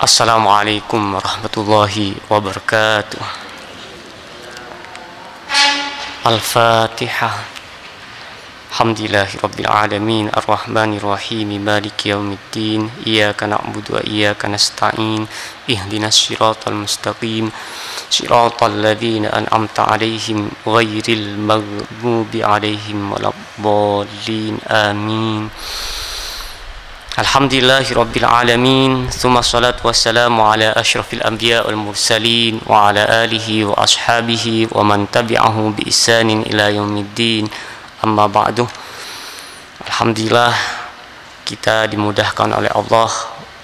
Assalamualaikum warahmatullahi wabarakatuh. Al-Fatihah. Alhamdulillahi rabbil alamin, ar-rahmanir rahim, maliki yaumiddin, iyyaka na'budu wa iyyaka nasta'in, ihdinas siratal mustaqim, siratal ladzina an'amta 'alaihim ghairil maghdubi 'alaihim waladdallin. Amin. Alhamdulillahi rabbil alamin, thumma salatu wassalamu ala asyrafil anbiya wal mursalin wa ala alihi wa ashabihi wa man tabi'ahu bi ihsanin ila yaumiddin. Amma ba'du. Alhamdulillah, kita dimudahkan oleh Allah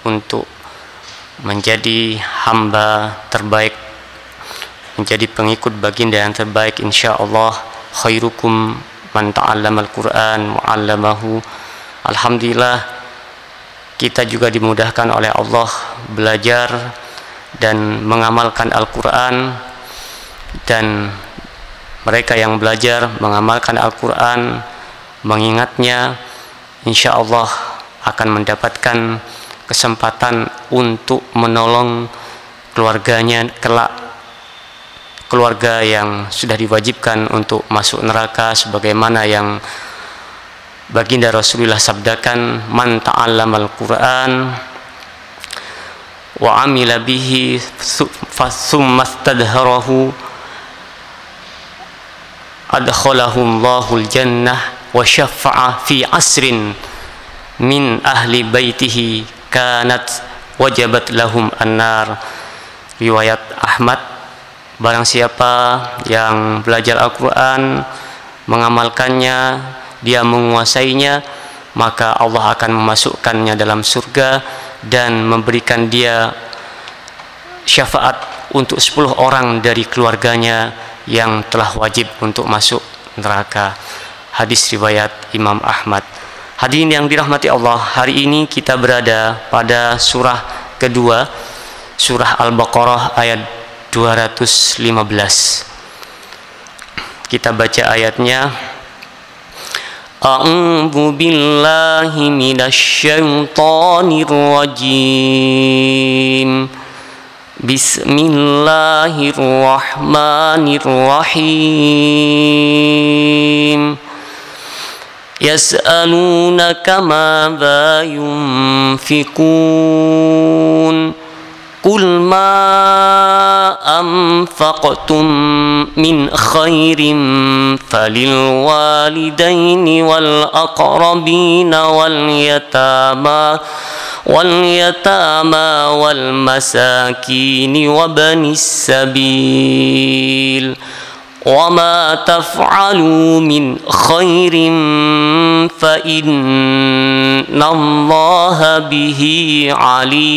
untuk menjadi hamba terbaik, menjadi pengikut baginda yang terbaik, insyaallah. Khairukum man ta'allama al-Qur'an wa 'allamahu. Alhamdulillah, kita juga dimudahkan oleh Allah belajar dan mengamalkan Al-Quran, dan mereka yang belajar mengamalkan Al-Quran, mengingatnya, insya Allah akan mendapatkan kesempatan untuk menolong keluarganya kelak, keluarga yang sudah diwajibkan untuk masuk neraka, sebagaimana yang Baginda Rasulullah sabdakan, man ta'allamal Qur'an wa amila bihi thumma istadharahu adkhalahu Allahul jannah wa syafa'a fi asrin min ahli baitihi kanat wajabat lahum annar. Riwayat Ahmad. Barang siapa yang belajar Al-Quran, mengamalkannya, dia menguasainya, maka Allah akan memasukkannya dalam surga dan memberikan dia syafaat untuk 10 orang dari keluarganya yang telah wajib untuk masuk neraka. Hadis riwayat Imam Ahmad. Hadirin yang dirahmati Allah, hari ini kita berada pada surah kedua, surah Al-Baqarah ayat 215. Kita baca ayatnya. A'udzu billahi minasy syaithanir rajim. Bismillahirrahmanirrahim. Yas'alunaka madza yunfikun. Qul ma anfaqtum min khairin falil walidaini wal aqrabina wal yatama wal masakini wa banis sabil wa ma taf'alu min khairin fa innallaha bihi alim.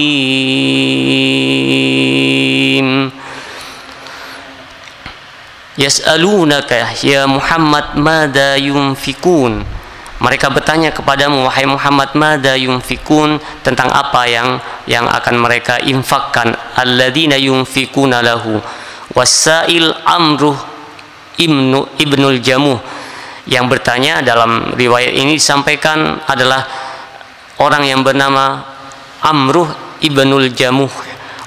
Yas'alunaka ya Muhammad madza yunfikun. Mereka bertanya kepadamu wahai Muhammad, madza yunfikun, tentang apa yang akan mereka infakkan. Alladzina yunfikuna lahu. Wasail amruh ibnul jamuh. Yang bertanya dalam riwayat ini disampaikan adalah orang yang bernama Amruh ibnul jamuh.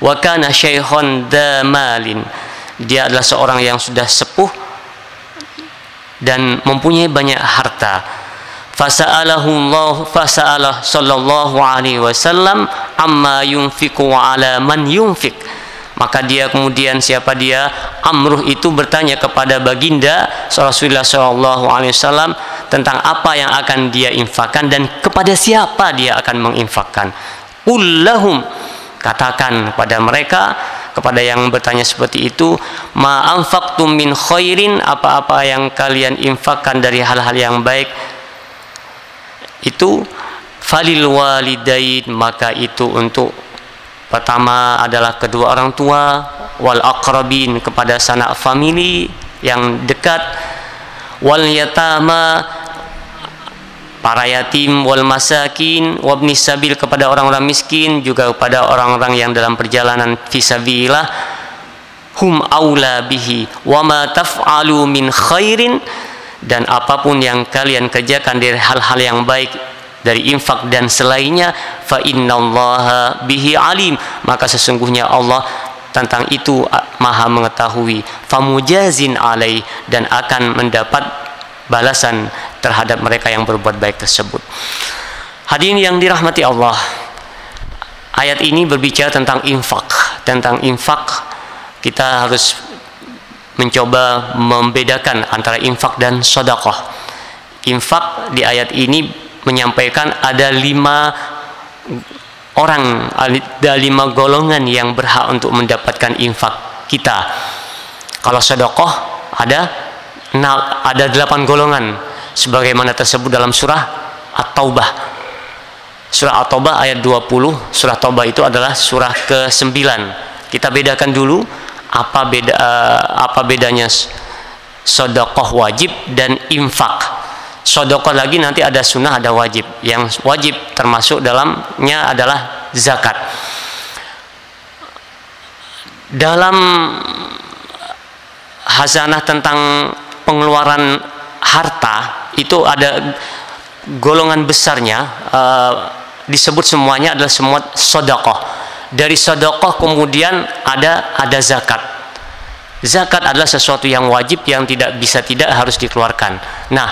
Wa kana syaikhan damalin. Dia adalah seorang yang sudah sepuh dan mempunyai banyak harta. Fasa'alah sallallahu alaihi wasallam amma yunfiku wa ala man yunfik. Maka dia kemudian, siapa dia? Amruh itu bertanya kepada baginda Rasulullah sallallahu alaihi wasallam tentang apa yang akan dia infakkan dan kepada siapa dia akan menginfakkan. Qul lahum, katakan kepada mereka, kepada yang bertanya seperti itu, ma anfaqtum min khairin, apa-apa yang kalian infakkan dari hal-hal yang baik, itu falil walidain, maka itu untuk pertama adalah kedua orang tua, wal aqrabin, kepada sanak famili yang dekat, wal yatama, para yatim, wal masakin, wabnis sabil, kepada orang-orang miskin, juga kepada orang-orang yang dalam perjalanan fisabilillah. Hum aula bihi wa ma taf'alu min khairin, dan apapun yang kalian kerjakan dari hal-hal yang baik, dari infak dan selainnya, fa innallaha bihi alim, maka sesungguhnya Allah tentang itu maha mengetahui. Famujazin alai, dan akan mendapat balasan terhadap mereka yang berbuat baik tersebut. Hadirin yang dirahmati Allah, ayat ini berbicara tentang infak. Tentang infak, kita harus mencoba membedakan antara infak dan sedekah. Infak di ayat ini menyampaikan ada 5 orang, ada 5 golongan yang berhak untuk mendapatkan infak kita. Kalau sedekah ada 8 golongan sebagaimana tersebut dalam surah At-Taubah. Surah At-Taubah ayat 20. Surah Taubah itu adalah surah ke-9. Kita bedakan dulu apa bedanya sedekah wajib dan infak. Sedekah lagi nanti ada sunnah, ada wajib. Yang wajib termasuk dalamnya adalah zakat. Dalam hazanah tentang pengeluaran harta itu ada golongan besarnya, disebut semuanya adalah semua sedekah. Dari sedekah kemudian ada zakat. Zakat adalah sesuatu yang wajib yang tidak bisa tidak harus dikeluarkan. Nah,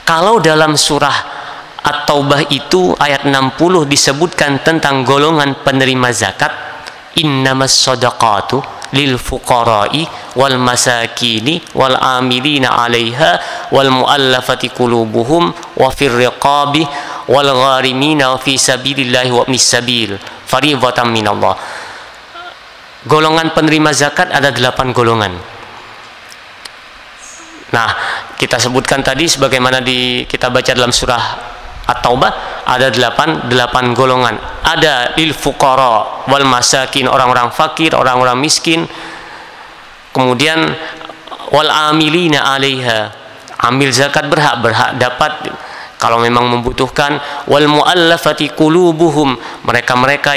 kalau dalam surah At-Taubah itu ayat 60 disebutkan tentang golongan penerima zakat, innamas shadaqatu lil fuqara'i wal masakini wal amilina 'alaiha wal mu'allafati qulubuhum wa fir riqabi wal gharimina fi sabilillahi wa ibnis sabil fariidatan minallah. Golongan penerima zakat ada 8 golongan. Nah, kita sebutkan tadi sebagaimana kita baca dalam surah At-Taubah ada 8 golongan. Ada lil fuqara wal masakin, orang-orang fakir, orang-orang miskin. Kemudian wal amilina 'alaiha, amil zakat berhak dapat kalau memang membutuhkan. Wal muallafati qulubuhum, mereka-mereka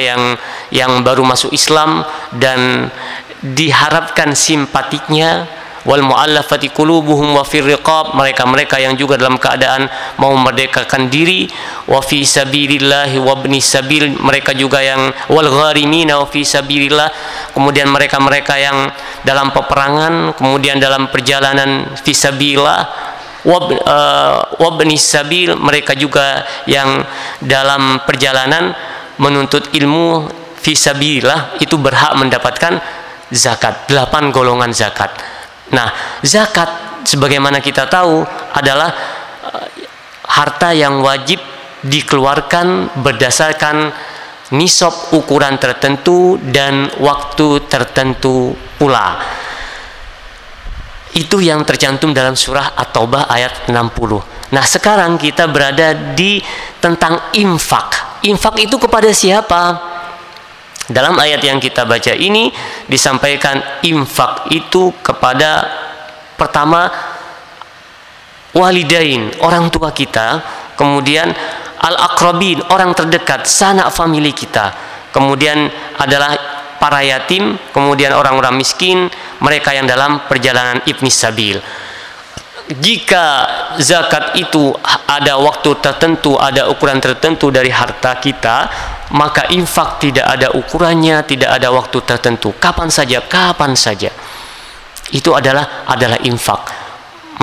yang baru masuk Islam dan diharapkan simpatiknya. Wal muallafati qulubuhum wa fir riqab, mereka-mereka yang juga dalam keadaan mau merdekakan diri. Wa fi sabilillahi wa ibnis sabil, mereka juga yang wal gharimina wa fi sabilillah, kemudian mereka-mereka yang dalam peperangan, kemudian dalam perjalanan fi sabilillah. Wa ibnis sabil, mereka juga yang dalam perjalanan menuntut ilmu fi sabilillah, itu berhak mendapatkan zakat. 8 golongan zakat. Nah, zakat sebagaimana kita tahu adalah harta yang wajib dikeluarkan berdasarkan nisab ukuran tertentu dan waktu tertentu pula. Itu yang tercantum dalam surah At-Taubah ayat 60. Nah, sekarang kita berada di tentang infak. Infak itu kepada siapa? Dalam ayat yang kita baca ini disampaikan infak itu kepada pertama walidain, orang tua kita, kemudian al-aqrabin, orang terdekat, sanak famili kita, kemudian adalah para yatim, kemudian orang-orang miskin, mereka yang dalam perjalanan ibnis sabil. Jika zakat itu ada waktu tertentu, ada ukuran tertentu dari harta kita, maka infak tidak ada ukurannya, tidak ada waktu tertentu. Kapan saja. Itu adalah infak.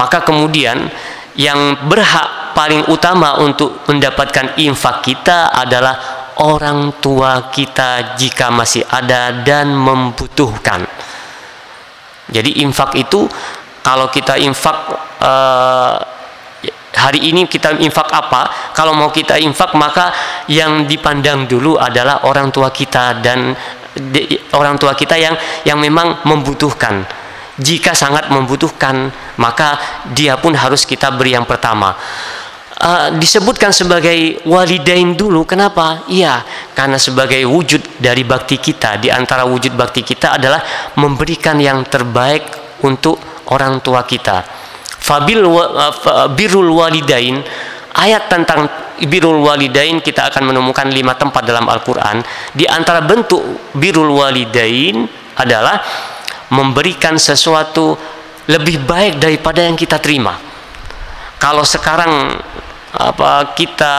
Maka kemudian yang berhak paling utama untuk mendapatkan infak kita adalah orang tua kita jika masih ada dan membutuhkan. Jadi infak itu, kalau kita infak hari ini kita infak apa? Kalau mau kita infak, maka yang dipandang dulu adalah orang tua kita, dan orang tua kita yang memang membutuhkan. Jika sangat membutuhkan, maka dia pun harus kita beri yang pertama. Disebutkan sebagai walidain dulu. Kenapa? Iya, karena sebagai wujud dari bakti kita. Di antara wujud bakti kita adalah memberikan yang terbaik untuk orang tua kita. Birrul walidain, ayat tentang birrul walidain kita akan menemukan 5 tempat dalam Al-Quran. Di antara bentuk birrul walidain adalah memberikan sesuatu lebih baik daripada yang kita terima. Kalau sekarang kita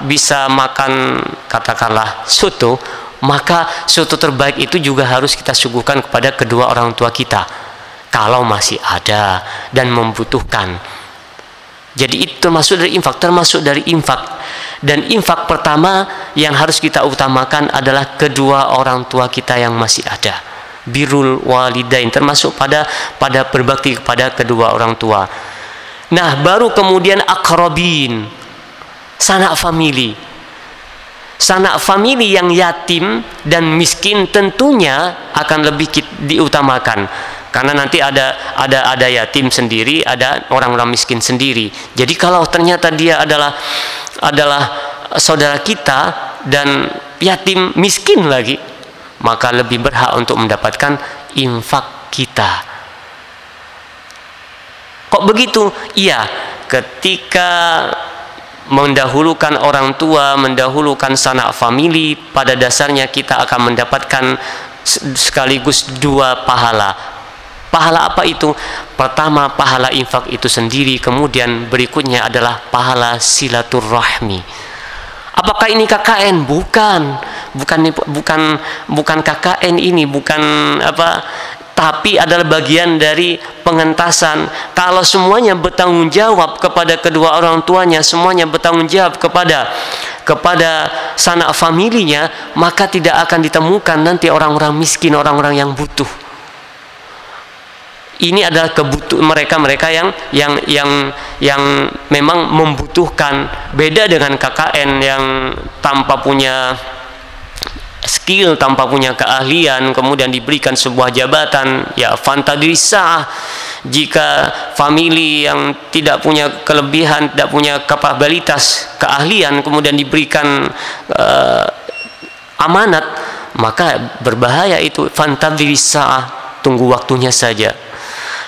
bisa makan katakanlah soto, maka soto terbaik itu juga harus kita suguhkan kepada kedua orang tua kita kalau masih ada dan membutuhkan. Jadi itu termasuk dari infak. Dan infak pertama yang harus kita utamakan adalah kedua orang tua kita yang masih ada. Birrul walidain, termasuk pada berbakti kepada kedua orang tua. Nah, baru kemudian akrabin, sanak famili. Sanak famili yang yatim dan miskin tentunya akan lebih diutamakan. Karena nanti ada yatim sendiri, ada orang-orang miskin sendiri. Jadi kalau ternyata dia adalah saudara kita dan yatim miskin lagi, maka lebih berhak untuk mendapatkan infak kita. Kok begitu? Iya, ketika mendahulukan orang tua, mendahulukan sanak famili, pada dasarnya kita akan mendapatkan sekaligus dua pahala. Pahala apa itu? Pertama, pahala infak itu sendiri, kemudian berikutnya adalah pahala silaturahmi. Apakah ini KKN? Bukan KKN ini, bukan apa, tapi adalah bagian dari pengentasan. Kalau semuanya bertanggung jawab kepada kedua orang tuanya, semuanya bertanggung jawab kepada sanak familinya, maka tidak akan ditemukan nanti orang-orang miskin, orang-orang yang butuh. Ini adalah kebutuhan mereka yang memang membutuhkan. Beda dengan KKN yang tanpa punya skill, tanpa punya keahlian, kemudian diberikan sebuah jabatan, ya fantadrisa. Jika famili yang tidak punya kelebihan, tidak punya kapabilitas, keahlian, kemudian diberikan amanat, maka berbahaya itu. Fantadrisa, tunggu waktunya saja.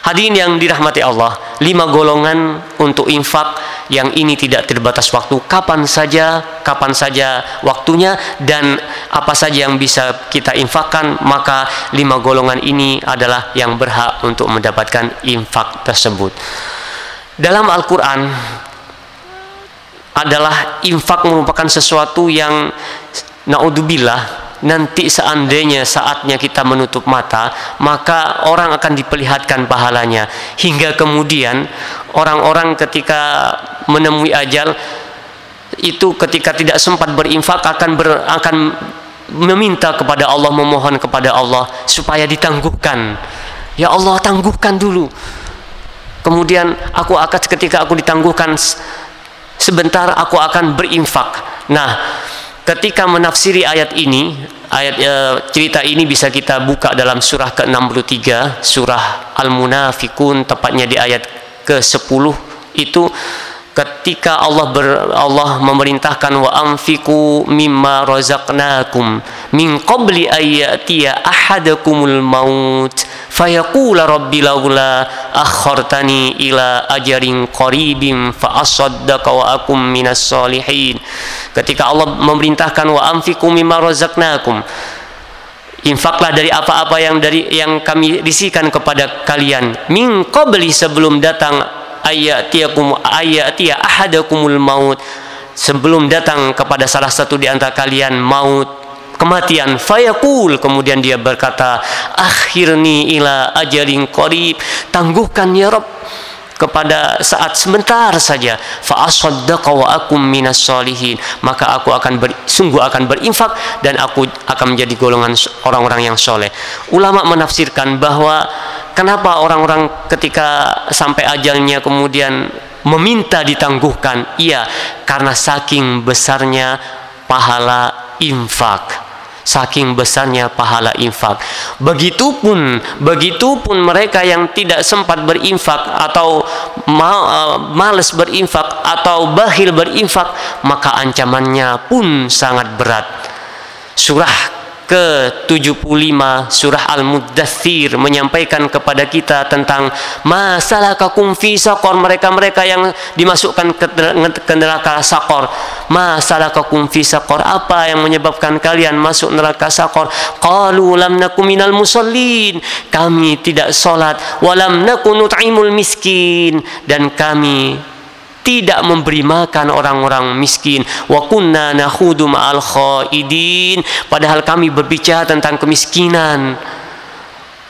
Hadirin yang dirahmati Allah, 5 golongan untuk infak yang ini tidak terbatas waktu, kapan saja waktunya dan apa saja yang bisa kita infakkan, maka 5 golongan ini adalah yang berhak untuk mendapatkan infak tersebut. Dalam Al-Quran adalah infak merupakan sesuatu yang naudzubillah, nanti seandainya saatnya kita menutup mata, maka orang akan diperlihatkan pahalanya. Hingga kemudian orang-orang ketika menemui ajal itu, ketika tidak sempat berinfak, akan meminta kepada Allah, memohon kepada Allah supaya ditangguhkan. Ya Allah, tangguhkan dulu. Kemudian ketika aku ditangguhkan sebentar, aku akan berinfak. Nah, ketika menafsiri ayat ini, cerita ini bisa kita buka dalam surah ke-63, surah Al-Munafikun, tepatnya di ayat ke-10. Itu ketika Allah memerintahkan wa anfiqu mimma razaqnakum min qabli ayyatiya ahadakumul maut fayaqula rabbi laula akhartani ila ajarin qaribin fa asaddaqa wa akum minas solihin. Ketika Allah memerintahkan wa anfiqu mimma razaqnakum, infaklah dari apa-apa yang kami risikan kepada kalian, min qabli, sebelum datang ayatiya ahadakumul maut, sebelum datang kepada salah satu di antara kalian maut, kematian. Fayaqul, kemudian dia berkata, akhirni ila ajalin qarib, tangguhkan ya Rabb kepada saat sebentar saja. Fa asaddaqa wa akum minas solihin, maka aku sungguh akan berinfak dan aku akan menjadi golongan orang-orang yang soleh. Ulama menafsirkan bahwa kenapa orang-orang ketika sampai ajalnya kemudian meminta ditangguhkan? Iya, karena saking besarnya pahala infak. Saking besarnya pahala infak. Begitupun mereka yang tidak sempat berinfak atau malas berinfak atau bakhil berinfak, maka ancamannya pun sangat berat. Surah ke-75 surah Al-Muddathir menyampaikan kepada kita tentang masalakakum fi saqar, mereka-mereka yang dimasukkan ke neraka saqar. Masalakakum fi saqar, apa yang menyebabkan kalian masuk neraka saqar? Qalu lam nakum minal musallin, kami tidak salat, wa lam nakun nut'imul miskin, dan kami tidak memberi makan orang-orang miskin. Wa kunna nakhudu ma'al khaidin, padahal kami berbicara tentang kemiskinan.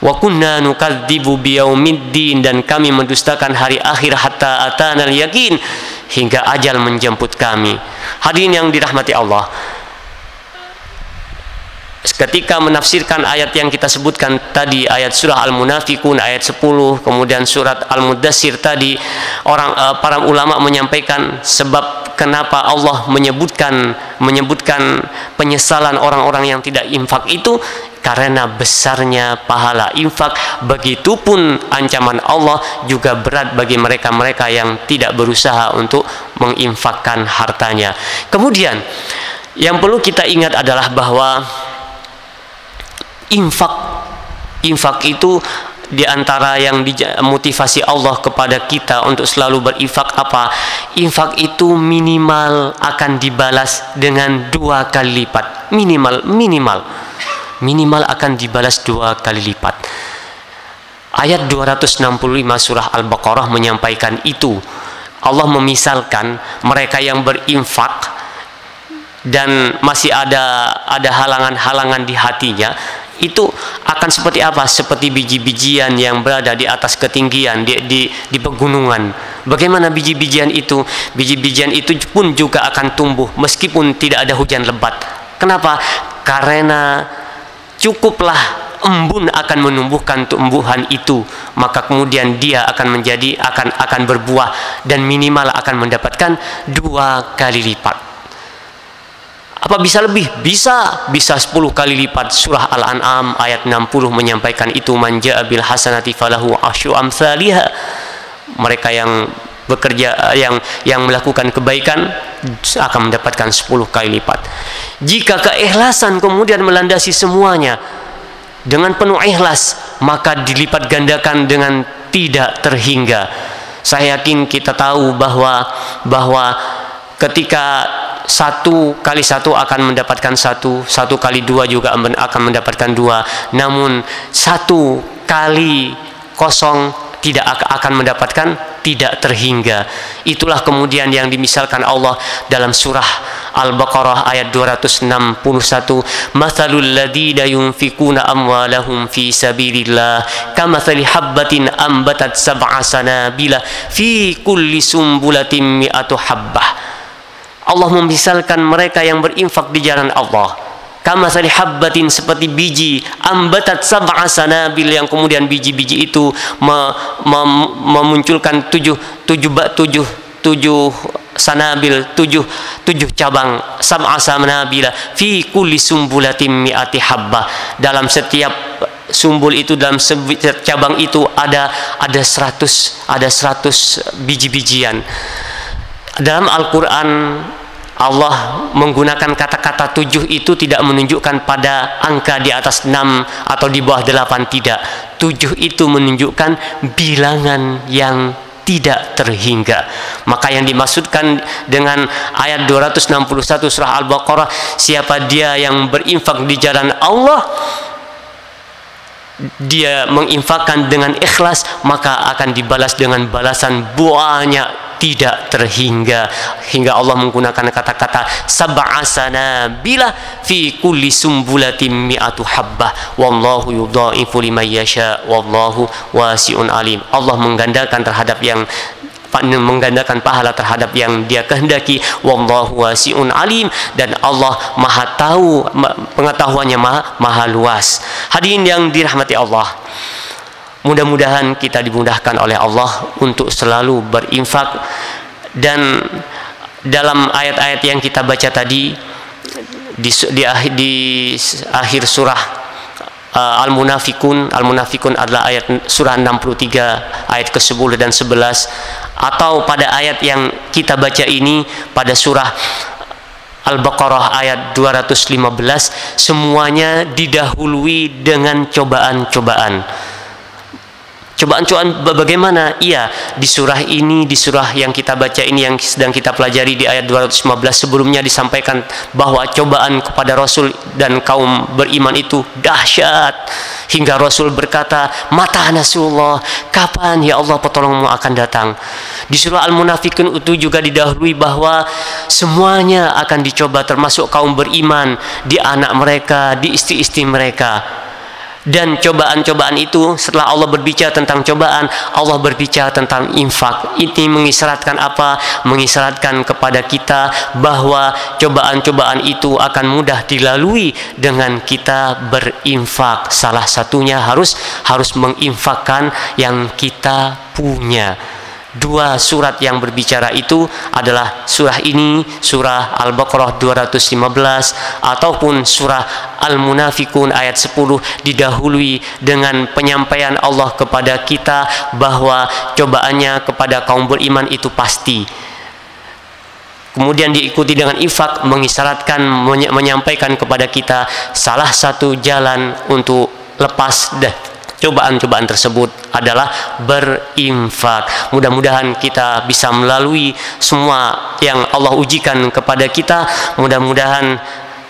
Wa kunna nukadzibu biyaumiddin, dan kami mendustakan hari akhir hatta atanal yakin, hingga ajal menjemput kami. Hadirin yang dirahmati Allah, ketika menafsirkan ayat yang kita sebutkan tadi, ayat surah Al-Munafikun ayat 10, kemudian surat Al-Mudassir tadi, para ulama menyampaikan sebab kenapa Allah menyebutkan penyesalan orang-orang yang tidak infak itu karena besarnya pahala infak. Begitupun ancaman Allah juga berat bagi mereka-mereka yang tidak berusaha untuk menginfakkan hartanya. Kemudian yang perlu kita ingat adalah bahwa infak itu diantara yang motivasi Allah kepada kita untuk selalu berinfak apa? Infak itu minimal akan dibalas dengan 2 kali lipat. Minimal akan dibalas 2 kali lipat. Ayat 265 surah Al-Baqarah menyampaikan itu. Allah memisalkan mereka yang berinfak dan masih ada halangan-halangan di hatinya, itu akan seperti apa? Seperti biji-bijian yang berada di atas ketinggian di pegunungan. Bagaimana biji-bijian itu? Biji-bijian itu pun juga akan tumbuh meskipun tidak ada hujan lebat. Kenapa? Karena cukuplah embun akan menumbuhkan tumbuhan itu, maka kemudian dia akan berbuah dan minimal akan mendapatkan 2 kali lipat. Apa bisa lebih? Bisa 10 kali lipat. Surah Al-An'am ayat 60 menyampaikan itu, man ja'a bil hasanati falahu asyru amsalihha. Mereka yang bekerja, yang melakukan kebaikan akan mendapatkan 10 kali lipat. Jika keikhlasan kemudian melandasi semuanya dengan penuh ikhlas, maka dilipat gandakan dengan tidak terhingga. Saya yakin kita tahu bahwa ketika 1 kali 1 akan mendapatkan 1, 1 kali 2 juga akan mendapatkan 2. Namun 1 kali kosong tidak akan mendapatkan tidak terhingga. Itulah kemudian yang dimisalkan Allah dalam surah Al-Baqarah ayat 261. Mathalul ladzina yunfikuna amwalahum fi sabilillah kamathali habbatin ambatat sab'a sanabila fi kulli sumbulatin mi'atu habbah. Allah memisalkan mereka yang berinfak di jalan Allah. Kamathali habbatin, seperti biji ambatat sab'a sanabil, yang kemudian biji-biji itu memunculkan 7 sanabil, 7 cabang. Sab'a sanabila fi kulli sumbulatin mi'ati habbah. Dalam setiap sumbul itu, dalam setiap cabang itu ada 100 biji-bijian. Dalam Al-Quran Allah menggunakan kata-kata 7 itu tidak menunjukkan pada angka di atas 6 atau di bawah 8, tidak. 7 itu menunjukkan bilangan yang tidak terhingga. Maka yang dimaksudkan dengan ayat 261 surah Al-Baqarah, siapa dia yang berinfak di jalan Allah, dia menginfakkan dengan ikhlas, maka akan dibalas dengan balasan banyak tidak terhingga. Hingga Allah menggunakan kata-kata sab'a sanabila fi kulli sumbulatin mi'atu habbah wallahu yudha'ifu liman yasha wallahu wasi'un alim. Allah menggandakan pahala terhadap yang dia kehendaki. Wallahu wasi'un alim, dan Allah maha tahu, pengetahuannya maha luas. Hadirin yang dirahmati Allah, mudah-mudahan kita dimudahkan oleh Allah untuk selalu berinfak. Dan dalam ayat-ayat yang kita baca tadi di akhir surah Al-Munafikun adalah ayat surah 63 ayat ke-10 dan 11, atau pada ayat yang kita baca ini pada surah Al-Baqarah ayat 215, semuanya didahului dengan cobaan-cobaan. Cobaan-cobaan bagaimana? Iya, di surah ini, di surah yang kita baca ini, yang sedang kita pelajari di ayat 215 sebelumnya disampaikan bahwa cobaan kepada Rasul dan kaum beriman itu dahsyat. Hingga Rasul berkata, "Mata Nasrullah, kapan ya Allah pertolonganmu akan datang?" Di surah Al-Munafikun itu juga didahului bahwa semuanya akan dicoba, termasuk kaum beriman, di anak mereka, di istri-istri mereka. Dan cobaan-cobaan itu, setelah Allah berbicara tentang cobaan, Allah berbicara tentang infak. Ini mengisyaratkan apa? Mengisyaratkan kepada kita bahwa cobaan-cobaan itu akan mudah dilalui dengan kita berinfak. Salah satunya harus menginfakkan yang kita punya. Dua surat yang berbicara itu adalah surah ini, surah Al-Baqarah 215, ataupun surah Al-Munafikun ayat 10, didahului dengan penyampaian Allah kepada kita bahwa cobaannya kepada kaum beriman itu pasti. Kemudian diikuti dengan infak, mengisyaratkan, menyampaikan kepada kita salah satu jalan untuk lepas cobaan-cobaan tersebut adalah berinfak. Mudah-mudahan kita bisa melalui semua yang Allah ujikan kepada kita. Mudah-mudahan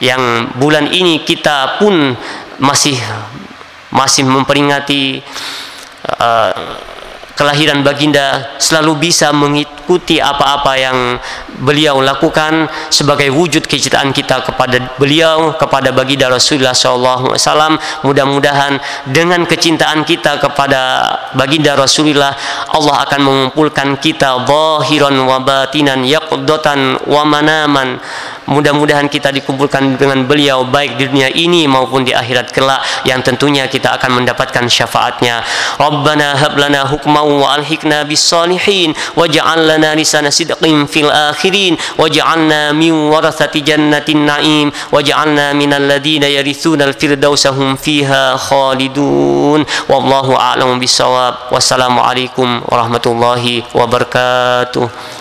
yang bulan ini kita pun masih memperingati kelahiran baginda, selalu bisa mengikuti apa-apa yang beliau lakukan sebagai wujud kecintaan kita kepada beliau, kepada baginda Rasulullah SAW. Mudah-mudahan dengan kecintaan kita kepada baginda Rasulullah, Allah akan mengumpulkan kita zahiran wa batinan, yaqdatan wa manaman. Mudah-mudahan kita dikumpulkan dengan beliau baik di dunia ini maupun di akhirat kelak, yang tentunya kita akan mendapatkan syafaatnya. Rabbana hab lana hukman wa alhiqna bis salihin waj'al lana lisana sidqin fil akhirin waj'alna min warathati jannatin na'im waj'alna minal ladina yarithuna al firdausa hum fiha khalidun. Wallahu a'lam bissawab. Wassalamu alaikum warahmatullahi wabarakatuh.